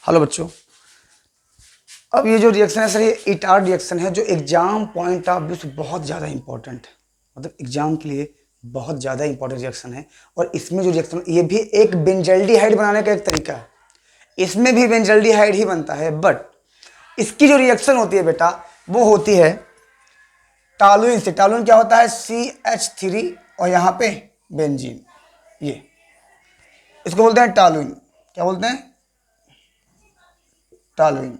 Hello बच्चों, अब ये जो रिएक्शन है सर, ये इटार रिएक्शन है जो एग्जाम पॉइंट ऑफ व्यू से बहुत ज़्यादा इंपॉर्टेंट है। मतलब एग्जाम के लिए बहुत ज़्यादा इंपॉर्टेंट रिएक्शन है। और इसमें जो रिएक्शन, ये भी एक बेंजल्डिहाइड बनाने का एक तरीका है। इसमें भी बेंजल्डिहाइड ही बनता है, बट इसकी जो रिएक्शन होती है बेटा, वो होती है टॉलुइन से। टॉलुइन क्या होता है? CH3 और यहाँ पे बेंजीन। ये इसको बोलते हैं टॉलुइन। क्या बोलते हैं? टॉलुइन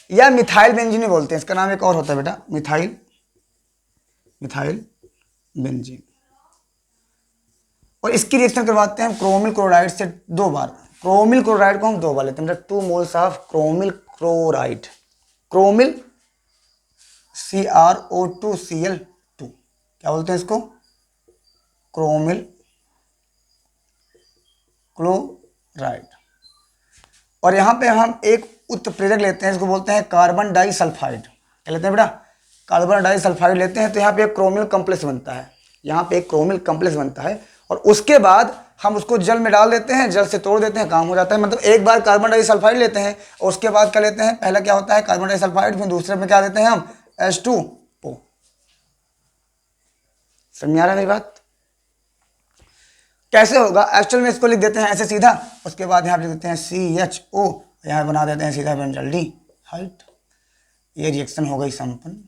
या मिथाइल बेंजीन बोलते हैं। इसका नाम एक और होता है बेटा, मिथाइल बेंजीन। और इसकी रिएक्शन करवाते हैं हम क्रोमिल क्लोराइड से 2 बार। क्रोमिल क्लोराइड को हम 2 बार लेते हैं, मतलब 2 moles of chromyl chloride. Chromyl CrO2Cl2, क्या बोलते हैं इसको? Chromyl chloride. और यहां पे हम एक उत्प्रेरक लेते हैं, इसको बोलते हैं कार्बन डाइसल्फाइड। क्या लेते हैं बेटा? कार्बन डाइसल्फाइड लेते हैं। तो यहाँ पे एक क्रोमिल कॉम्प्लेक्स बनता है, यहाँ पे एक क्रोमिल कॉम्प्लेक्स बनता है। और उसके बाद हम उसको जल में डाल देते हैं, जल से तोड़ देते हैं, काम हो जाता है। मतलब एक बार कार्बन डाइसल्फाइड लेते हैं और उसके बाद क्या लेते हैं? पहला क्या होता है? Carbon disulphide. फिर दूसरे में क्या देते हैं हम? H2O। समझ आ रहा है मेरी बात? कैसे होगा एक्चुअल में? इसको लिख देते हैं ऐसे सीधा, उसके बाद यहाँ पे लिख देते हैं CHO, यहाँ बना देते हैं सीधा बेंजल्डिहाइड। ये रिएक्शन हो गई संपन्न।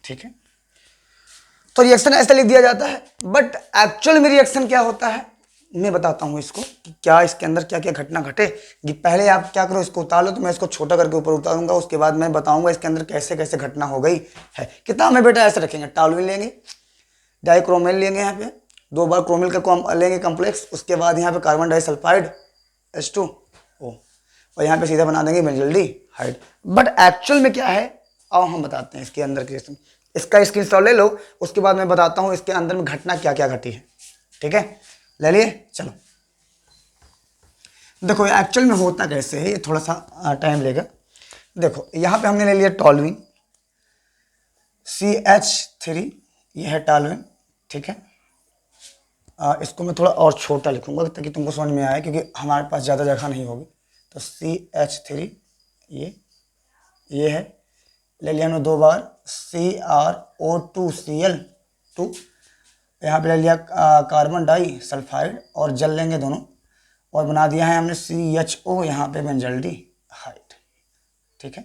ठीक है, तो रिएक्शन ऐसे लिख दिया जाता है। बट एक्चुअल में रिएक्शन क्या होता है, मैं बताता हूँ इसको कि क्या इसके अंदर क्या क्या घटना घटे। कि पहले आप क्या करो, इसको उतार लो। तो मैं इसको छोटा करके ऊपर उतारूंगा, उसके बाद मैं बताऊंगा इसके अंदर कैसे कैसे घटना हो गई है। किताब में बेटा ऐसे रखेंगे, टॉलुइन लेंगे, डाइक्रोमेल लेंगे, यहाँ पे 2 बार क्रोमिल का लेंगे कॉम्प्लेक्स, उसके बाद यहाँ पे कार्बन डाइसल्फाइड H2O, और यहाँ पे सीधा बना देंगे बेंजल्डिहाइड। बट एक्चुअल में क्या है, अब हम बताते हैं इसके अंदर की। इसका स्क्रीनशॉट ले लो, उसके बाद मैं बताता हूँ इसके अंदर में घटना क्या क्या घटी है। ठीक है, ले लिए? चलो देखो एक्चुअल में होता कैसे है, ये थोड़ा सा टाइम लेगा। देखो यहाँ पे हमने ले लिया टॉलुइन CH3, ये है टॉलुइन। ठीक है, इसको मैं थोड़ा और छोटा लिखूंगा ताकि तुमको समझ में आए, क्योंकि हमारे पास ज़्यादा जगह नहीं होगी। तो CH3 ये है, ले लिया हमने 2 बार CrO2Cl2, यहाँ पे ले लिया कार्बन डाइसल्फाइड और जल लेंगे दोनों, और बना दिया है हमने CHO, यहाँ पे बेंजल्डिहाइड। ठीक है,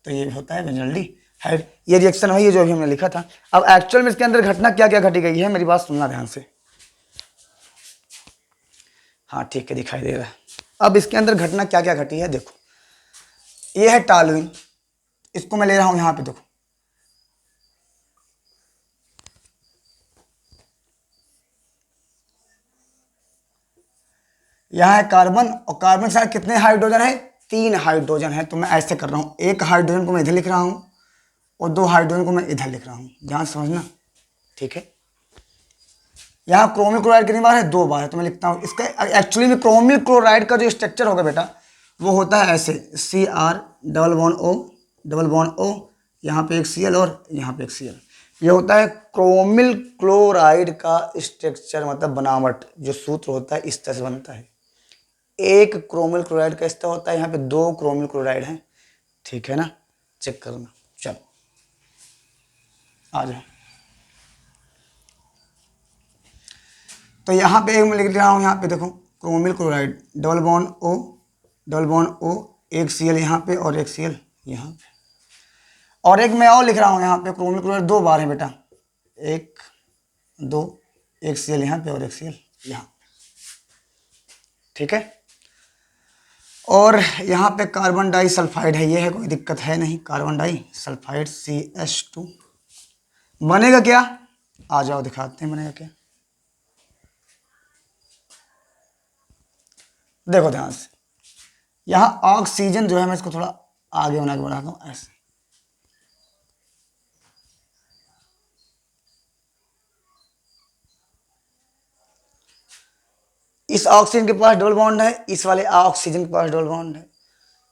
तो ये होता है बेंजल्डिहाइड। ये रिएक्शन है, ये जो अभी हमने लिखा था। अब एक्चुअल में इसके अंदर घटना क्या क्या घटी गई है, मेरी बात सुनना ध्यान से। हाँ ठीक है, दिखाई दे रहा है। अब इसके अंदर घटना क्या क्या घटी है देखो, ये है टॉलुइन, इसको मैं ले रहा हूं यहाँ पे। देखो यहाँ है कार्बन, और कार्बन के साथ कितने हाइड्रोजन है? 3 हाइड्रोजन है। तो मैं ऐसे कर रहा हूँ, एक हाइड्रोजन को मैं इधर लिख रहा हूँ और 2 हाइड्रोजन को मैं इधर लिख रहा हूँ, ध्यान समझना। ठीक है, यहाँ क्रोमिल क्लोराइड कितनी बार है? 2 बार है। तो मैं लिखता हूँ इसका एक्चुअली में क्रोमिल क्लोराइड का जो स्ट्रक्चर होगा बेटा, वो होता है ऐसे Cr डबल बॉन्ड O, यहाँ पे एक Cl और यहाँ पे एक Cl। ये होता है क्रोमिल क्लोराइड का स्ट्रक्चर, मतलब बनावट। जो सूत्र होता है इस तरह से बनता है। एक क्रोमिल क्लोराइड का स्तर होता है, यहाँ पे 2 क्रोमिल क्लोराइड हैं। ठीक है ना, चेक करना। चलो आ जाओ। तो यहाँ पे एक मैं लिख रहा हूँ, यहाँ पे देखो chromyl chloride double bond O, एक Cl यहाँ पे और एक Cl यहाँ पे, और एक मैं और लिख रहा हूँ यहाँ पे क्रोमिल क्लोराइड 2 बार है बेटा, 1 2, एक Cl यहाँ पे और एक Cl यहाँ। ठीक है, और यहाँ पे कार्बन डाइसल्फाइड है, ये है, कोई दिक्कत है नहीं। कार्बन डाइसल्फाइड CH2 बनेगा क्या? आ जाओ दिखाते हैं बनेगा क्या। देखो ध्यान से, यहाँ ऑक्सीजन जो है, मैं इसको थोड़ा आगे बना के बढ़ाता हूँ ऐसे। इस ऑक्सीजन के पास डबल बॉन्ड है, इस वाले ऑक्सीजन के पास डबल बॉन्ड है,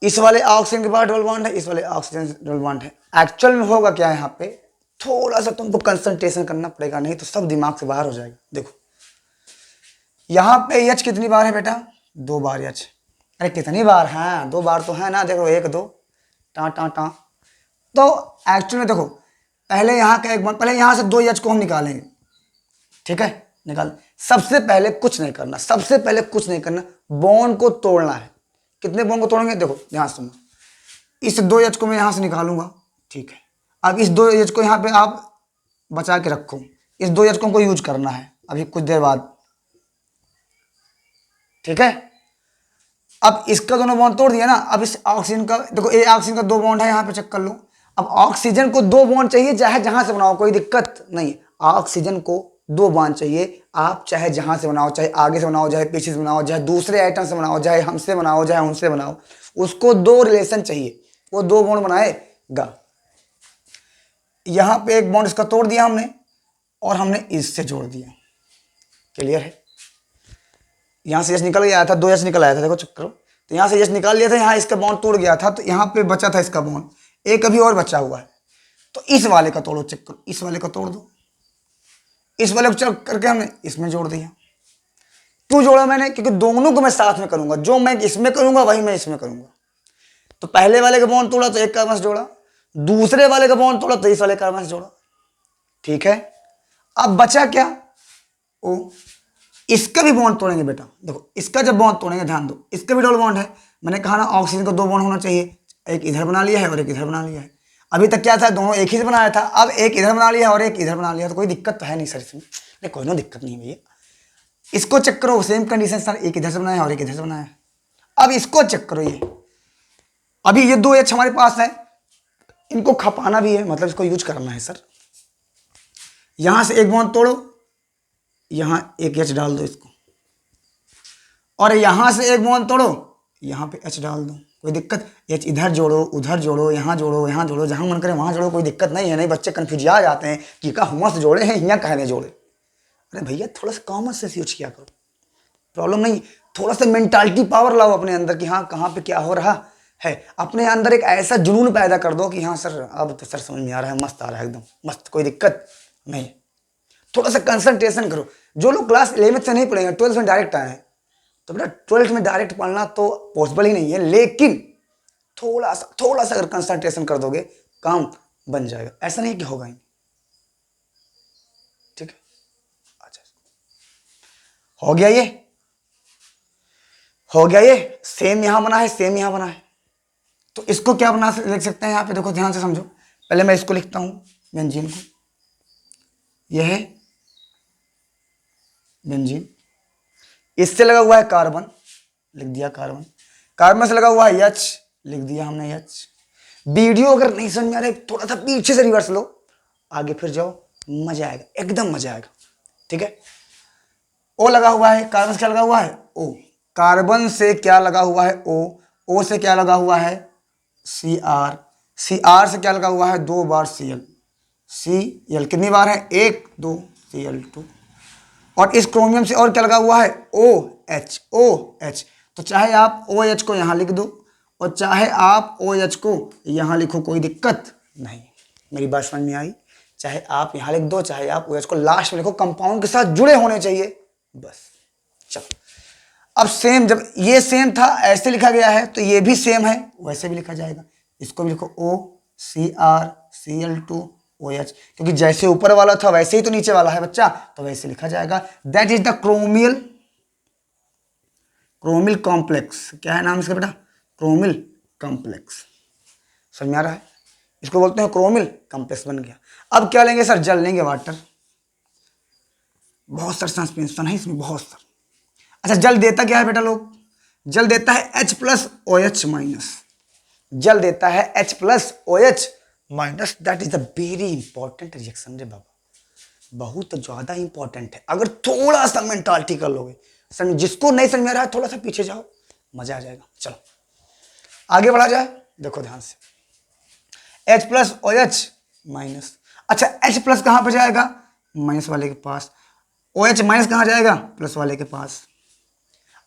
इस वाले ऑक्सीजन के पास डबल बॉन्ड है, इस वाले ऑक्सीजन डबल बॉन्ड है। एक्चुअल में होगा क्या, यहाँ पे थोड़ा सा तुमको कंसंट्रेशन करना पड़ेगा, नहीं तो सब दिमाग से बाहर हो जाएगा। देखो यहाँ पे एच कितनी बार है बेटा? 2 बार एच। अरे कितनी बार? हाँ 2 बार तो है ना, देखो 1 2 टा टा टा। तो एक्चुअल में देखो पहले यहाँ का एक बॉन्ड, पहले यहाँ से 2 एच को हम निकालेंगे, ठीक है? निकाल। सबसे पहले कुछ नहीं करना, सबसे पहले कुछ नहीं करना, बॉन्ड को तोड़ना है। कितने बॉन्ड को तोड़ेंगे? देखो ध्यान से सुनो, इस 2 एच को मैं यहाँ से निकालूंगा, ठीक है? अब इस 2 एच को यहाँ पे आप बचा के रखो, इस 2 एच को हमको यूज करना है अभी कुछ देर बाद, ठीक है? अब इसका दोनों बॉन्ड तोड़ दिया ना, अब इस ऑक्सीजन का देखो, ये ऑक्सीजन का 2 बॉन्ड है, यहाँ पे चेक कर लो। अब ऑक्सीजन को 2 बॉन्ड चाहिए, चाहे जहां से बनाओ कोई दिक्कत नहीं। ऑक्सीजन को 2 बॉन्ड चाहिए, आप चाहे जहां से बनाओ, चाहे आगे से बनाओ, चाहे पीछे से बनाओ, चाहे दूसरे आइटम से बनाओ, चाहे हमसे बनाओ, चाहे उनसे बनाओ, उसको 2 रिलेशन चाहिए, वो 2 बॉन्ड बनाएगा। यहां पे एक बॉन्ड इसका तोड़ दिया हमने और हमने इससे जोड़ दिया, क्लियर है? यहाँ से एच निकल गया था, 2 एच निकल आया था, देखो चेक करो। तो यहाँ से एच निकाल लिया था, यहाँ इसका बॉन्ड टूट गया था, तो यहाँ पे बचा था इसका बॉन्ड, एक अभी और बचा हुआ है। तो इस वाले का तोड़ो, चेक करो, इस वाले का तोड़ दो, इस वाले को चेक करके हमने इसमें जोड़ दिया। क्यों जोड़ा मैंने? क्योंकि दोनों को मैं साथ में करूंगा, जो मैं इसमें करूंगा वही मैं इसमें करूंगा। तो पहले वाले का बॉन्ड तोड़ा तो एक कार्बन से जोड़ा, दूसरे वाले का बॉन्ड तोड़ा तो इस वाले कार्बन से जोड़ा, ठीक है? अब बचा क्या? ओ, इसका भी बॉन्ड तोड़ेंगे बेटा। देखो इसका जब बॉन्ड तोड़ेंगे, ध्यान दो, इसका भी डबल बॉन्ड है। मैंने कहा ना ऑक्सीजन का 2 बॉन्ड होना चाहिए, एक इधर बना लिया है और एक इधर बना लिया है। अभी तक क्या था, दोनों एक ही से बनाया था, अब एक इधर बना लिया और एक इधर बना लिया, तो कोई दिक्कत तो है नहीं सर इसमें? नहीं, कोई ना दिक्कत नहीं भैया। इसको चेक करो, सेम कंडीशन सर, एक इधर से बनाया और एक इधर से बनाया। अब इसको चेक करो, ये अभी ये 2 एच हमारे पास है, इनको खपाना भी है, मतलब इसको यूज करना है सर। यहां से एक बॉन्ड तोड़ो, यहां एक एच डाल दो इसको, और यहां से एक बॉन्ड तोड़ो, यहां पे एच डाल दो, कोई दिक्कत? एच इधर जोड़ो, उधर जोड़ो, यहां जोड़ो, यहां जोड़ो, जहां मन करे वहां जोड़ो, कोई दिक्कत नहीं है। नहीं बच्चे कंफ्यूज आ जाते हैं कि का हुआ से जोड़े हैं यहाँ कहने जोड़े। अरे भैया थोड़ा सा कॉमन सेंस यूज किया करो, प्रॉब्लम नहीं। थोड़ा सा मेंटालिटी पावर लाओ अपने अंदर कि हाँ कहाँ पे क्या हो रहा है। अपने अंदर एक ऐसा जुनून पैदा कर दो कि हाँ सर अब तो सर समझ में आ रहा है, मस्त आ रहा है, एकदम मस्त, कोई दिक्कत नहीं। थोड़ा सा कंसंट्रेशन करो। जो लोग क्लास 11th से नहीं पढ़ेंगे, 12th में डायरेक्ट आए हैं, तो बेटा 12th में डायरेक्ट पढ़ना तो पॉसिबल ही नहीं है, लेकिन थोड़ा सा अगर कंसंट्रेशन कर दोगे काम बन जाएगा, ऐसा नहीं कि होगा ही। ठीक है, अच्छा हो गया, ये हो गया, ये सेम यहां बना है, सेम यहां बना है। तो इसको क्या बना लिख सकते हैं यहाँ पे? देखो ध्यान से समझो, पहले मैं इसको लिखता हूं बेंजीन को, यह है बेंजीन, इससे लगा हुआ है कार्बन, लिख दिया कार्बन, कार्बन से लगा हुआ है एच, लिख दिया हमने एच। वीडियो अगर नहीं समझ में आ रहा है, थोड़ा सा पीछे से रिवर्स लो, आगे फिर जाओ, मजा आएगा, एकदम मजा आएगा, ठीक है? ओ लगा हुआ है, कार्बन से क्या लगा हुआ है? ओ। कार्बन से क्या लगा हुआ है? ओ। ओ से क्या लगा हुआ है? सी आर। सी आर से क्या लगा हुआ है? 2 बार सी एल। सी एल कितनी बार है? 1 2 सी एल 2। और इस क्रोमियम से और क्या लगा हुआ है? O H. O H. तो चाहे आप ओ एच को यहाँ लिख दो और चाहे आप ओ एच को यहाँ लिखो, कोई दिक्कत नहीं। मेरी बात समझ में आई? चाहे आप यहाँ लिख दो, चाहे आप ओ एच को लास्ट में लिखो, कंपाउंड के साथ जुड़े होने चाहिए बस। चलो अब सेम, जब ये सेम था ऐसे लिखा गया है, तो ये भी सेम है वैसे भी लिखा जाएगा। इसको भी लिखो O C R C L 2 O H, क्योंकि जैसे ऊपर वाला था वैसे ही तो नीचे वाला है बच्चा, तो वैसे लिखा जाएगा। That is the chromyl complex. क्या है नाम इसका बेटा? Chromyl complex. समझ में आ रहा है? इसको बोलते हैं क्रोमिल कॉम्प्लेक्स, बन गया। अब क्या लेंगे सर? जल लेंगे, वाटर। बहुत सारे सस्पेंशन है इसमें, बहुत सारे। अच्छा जल देता क्या है बेटा लोग? जल देता है H plus O H minus. जल देता है H plus O H minus. That is a very important reaction रे बाबा, बहुत ज्यादा इंपॉर्टेंट है। अगर थोड़ा सा मेंटालिटी कर लोगे, समझ, जिसको नहीं समझ में रहा है थोड़ा सा पीछे जाओ, मजा आ जाएगा। चलो आगे बढ़ा जाए, देखो ध्यान से, H plus O H minus. अच्छा H प्लस कहां पर जाएगा? माइनस वाले के पास। ओ एच माइनस कहां जाएगा? प्लस वाले के पास।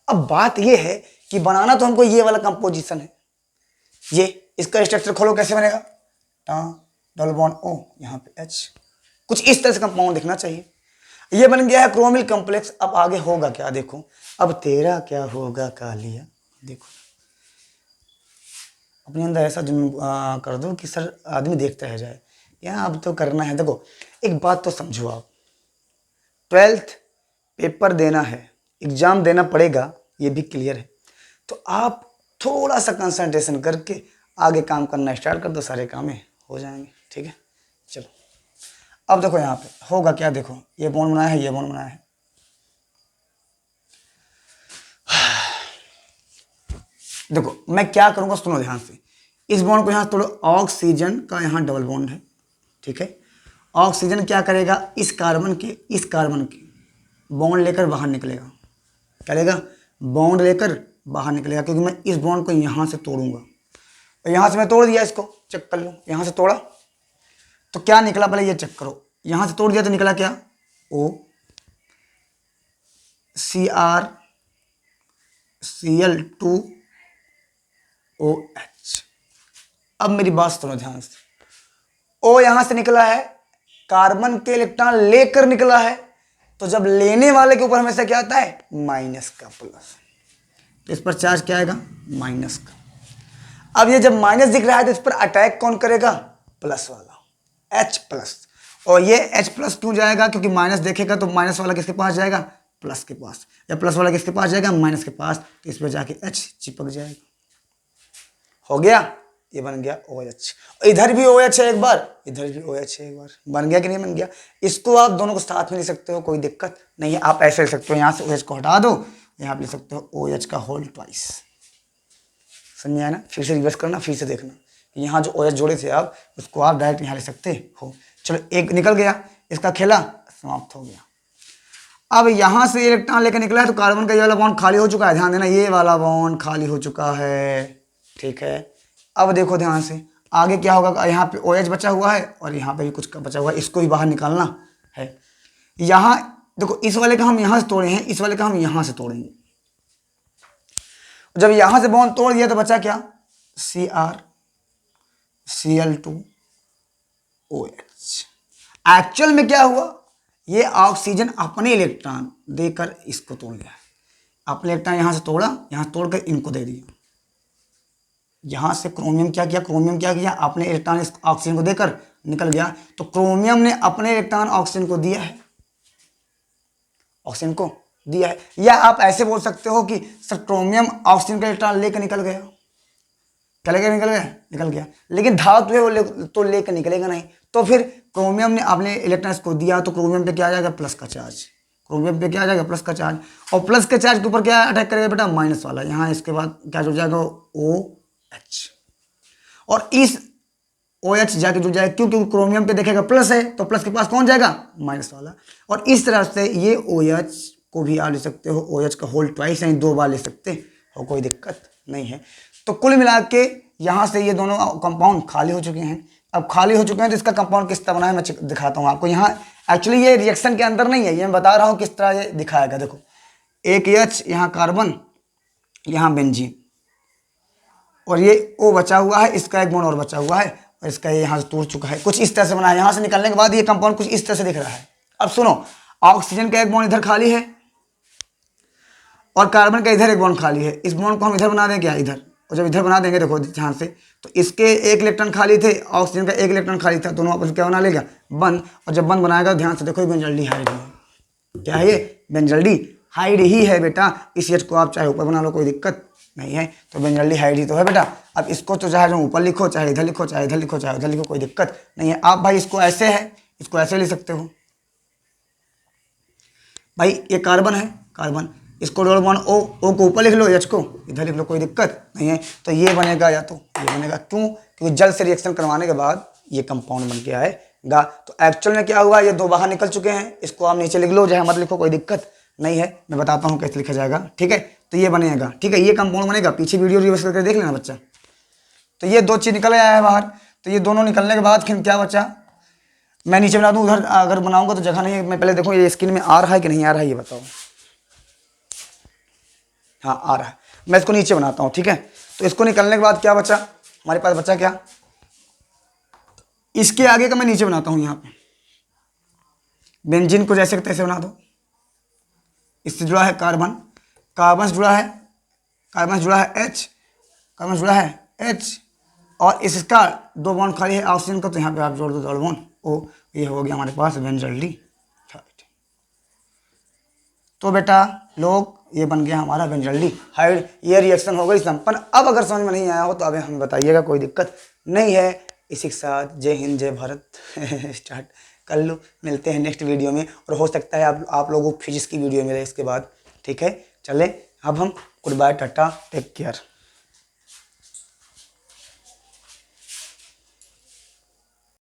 अब बात यह है कि बनाना तो हमको ये वाला कंपोजिशन है, ये इसका स्ट्रक्चर खोलो कैसे बनेगा? डबल बॉन्ड ओ, यहाँ पे H, कुछ इस तरह से कंपाउंड दिखना चाहिए। ये बन गया है क्रोमिल कॉम्प्लेक्स। अब आगे होगा क्या देखो, अब तेरा क्या होगा कालिया। देखो अपने अंदर ऐसा जुनून कर दो कि सर आदमी देखता रह जाए। यहाँ अब तो करना है। देखो एक बात तो समझो आप, 12th पेपर देना है, एग्जाम देना पड़ेगा, ये भी क्लियर है। तो आप थोड़ा सा कंसंट्रेशन करके आगे काम करना स्टार्ट कर दो, सारे काम हो जाएंगे। ठीक है, चलो अब देखो यहाँ पे होगा क्या। देखो ये बॉन्ड बनाया है, ये बॉन्ड बनाया है। देखो मैं क्या करूंगा सुनो ध्यान से, इस बॉन्ड को यहाँ तोड़ो, ऑक्सीजन का यहाँ डबल बॉन्ड है। ठीक है, ऑक्सीजन क्या करेगा, इस कार्बन के बॉन्ड लेकर बाहर निकलेगा। क्या लेगा, बॉन्ड लेकर बाहर निकलेगा, क्योंकि मैं इस बॉन्ड को यहाँ से तोड़ूंगा। और यहाँ से मैं तोड़ दिया, इसको चेक कर लो, यहाँ से तोड़ा तो क्या निकला, पहले ये चेक करो। यहाँ से तोड़ दिया तो निकला क्या, ओ CrCl2OH। अब मेरी बात सुनो ध्यान से, ओ यहां से निकला है, कार्बन के इलेक्ट्रॉन लेकर निकला है, तो जब लेने वाले के ऊपर हमेशा क्या आता है, माइनस का प्लस। तो इस पर चार्ज क्या आएगा, माइनस का। अब ये जब माइनस दिख रहा है तो इस पर अटैक कौन करेगा, प्लस वाला, H+। और ये H+ क्यों जाएगा, क्योंकि माइनस देखेगा तो माइनस वाला किसके पास जाएगा, प्लस के पास, या प्लस वाला किसके पास जाएगा, माइनस के पास। तो इस पर जाके H चिपक जाएगा। हो गया, ये बन गया OH। इधर भी OH है एक बार, इधर भी OH है एक बार। बन गया कि नहीं बन गया। इसको आप दोनों को साथ में ले सकते हो, कोई दिक्कत नहीं है। आप ऐसे ले सकते हो, यहाँ से OH को हटा दो, यहाँ पे ले सकते हो OH का होल ट्वाइस। समझ आया ना, फिर से रिवर्स करना, फिर से देखना। यहाँ जो OH जोड़े थे आप, उसको आप डायरेक्ट यहाँ ले सकते हो। चलो एक निकल गया, इसका खेला समाप्त हो गया। अब यहाँ से इलेक्ट्रॉन लेकर निकला है तो कार्बन का ये वाला बॉन्ड खाली हो चुका है। ध्यान देना, ये वाला बॉन्ड खाली हो चुका है। ठीक है, अब देखो ध्यान से आगे क्या होगा। यहाँ पे OH बचा हुआ है और यहाँ पे भी कुछ बचा हुआ है, इसको भी बाहर निकालना है। यहाँ देखो, इस वाले का हम यहाँ से तोड़े हैं, इस वाले का हम यहाँ से तोड़ेंगे। जब यहाँ से बॉन्ड तोड़ दिया तो बचा क्या, CrCl2OH। एक्चुअल में क्या हुआ, ये ऑक्सीजन अपने इलेक्ट्रॉन देकर इसको तोड़ गया। अपने इलेक्ट्रॉन यहाँ से तोड़ा, यहाँ तोड़कर इनको दे दिया। यहाँ से क्रोमियम क्या किया, अपने इलेक्ट्रॉन इस ऑक्सीजन को देकर निकल गया। तो क्रोमियम ने अपने इलेक्ट्रॉन ऑक्सीजन को दिया है, या आप ऐसे बोल सकते हो कि सर क्रोमियम ऑक्सीजन का इलेक्ट्रॉन लेकर निकल गया। क्या लेकर निकल गया, लेकिन धातु है वो तो लेकर निकलेगा नहीं। तो फिर क्रोमियम ने अपने इलेक्ट्रॉन्स को दिया, तो क्रोमियम पे क्या आ जाएगा, प्लस का चार्ज। और प्लस के चार्ज के ऊपर क्या अटैक करेगा बेटा, माइनस वाला। यहाँ इसके बाद क्या जुड़ जाएगा, OH। और इस OH जाके जुड़ जाएगा, क्योंकि क्रोमियम पे देखेगा प्लस है, तो प्लस के पास कौन जाएगा, माइनस वाला। और इस तरह से ये OH को भी आप ले सकते हो, OH का होल ट्वाइस, यानी 2 बार ले सकते हो, कोई दिक्कत नहीं है। तो कुल मिला के यहाँ से ये दोनों कंपाउंड खाली हो चुके हैं। अब खाली हो चुके हैं तो इसका कंपाउंड किस तरह बना है मैं दिखाता हूँ आपको। यहाँ एक्चुअली ये रिएक्शन के अंदर नहीं है, ये मैं बता रहा हूँ किस तरह ये दिखाएगा। देखो एक H, यहाँ कार्बन, यहाँ बेंजीन, और ये O बचा हुआ है, इसका एक बॉन्ड और बचा हुआ है, और इसका ये यहाँ से टूट चुका है। कुछ इस तरह से बना है। यहाँ से निकलने के बाद ये कंपाउंड कुछ इस तरह से दिख रहा है। अब सुनो, ऑक्सीजन का एक बॉन्ड इधर खाली है और कार्बन का इधर एक बॉन्ड खाली है। इस बॉन्ड को हम इधर बना दें क्या, इधर। और जब इधर बना देंगे, देखो ध्यान से, तो इसके एक इलेक्ट्रॉन खाली थे, ऑक्सीजन का एक इलेक्ट्रॉन खाली था, दोनों आपस में क्या बना लेगा, बंद। और जब बंद बनाएगा, ध्यान से देखो, ये बेंजल्डिहाइड है। क्या है ये, बेंजल्डिहाइड ही है बेटा। इस H को आप चाहे ऊपर बना लो, कोई दिक्कत नहीं है। तो बेंजल्डिहाइड ही तो है बेटा। अब इसको तो चाहे ऊपर लिखो, चाहे इधर लिखो, चाहे इधर लिखो, चाहे उधर लिखो, कोई दिक्कत नहीं है। आप भाई इसको ऐसे है, इसको ऐसे ले सकते हो भाई। ये कार्बन है, कार्बन, इसको डबल बॉन्ड O को ऊपर लिख लो, H को इधर लिख लो, कोई दिक्कत नहीं है। तो ये बनेगा, या तो ये बनेगा। क्यों, क्योंकि जल से रिएक्शन करवाने के बाद ये कंपाउंड बन के आएगा। तो एक्चुअल में क्या हुआ, ये 2 बाहर निकल चुके हैं। इसको आप नीचे लिख लो, चाहे मत लिखो, कोई दिक्कत नहीं है। मैं बताता हूँ कैसे लिखा जाएगा, ठीक है। तो ये बनेगा, ठीक है, ये कंपाउंड बनेगा। पीछे वीडियो रिवर्स करके देख लेना बच्चा। तो ये 2 चीज़ निकल आया है बाहर। तो ये दोनों निकलने के बाद फिर क्या बचा, मैं नीचे बना दूँ। उधर अगर बनाऊंगा तो जगह नहीं है। मैं पहले देखो ये स्क्रीन में आ रहा है कि नहीं आ रहा है, ये बताओ। हाँ आ रहा है, मैं इसको नीचे बनाता हूँ, ठीक है। तो इसको निकलने के बाद क्या बचा, हमारे पास बचा क्या, इसके आगे का मैं नीचे बनाता हूँ। यहाँ पे बेंजीन को जैसे तैसे बना दो। इससे जुड़ा है कार्बन, कार्बन से जुड़ा है, कार्बन से जुड़ा है H, कार्बन से जुड़ा है H, और इसका 2 बॉन्ड खाली है ऑक्सीजन का, तो यहाँ पे आप जोड़ दो डबल बॉन्ड ओ, ये हो गया हमारे पास बेंजल डी। तो बेटा लोग ये बन गया हमारा बेंजल डी हाइड। ये रिएक्शन हो गई संपन्न। अब अगर समझ में नहीं आया हो तो अभी हमें बताइएगा, कोई दिक्कत नहीं है। इसी के साथ जय हिंद जय भारत स्टार्ट कर लो। मिलते हैं नेक्स्ट वीडियो में, और हो सकता है आप लोगों को फिजिक्स की वीडियो मिले इसके बाद। ठीक है, चले अब हम good bye, tata, take care.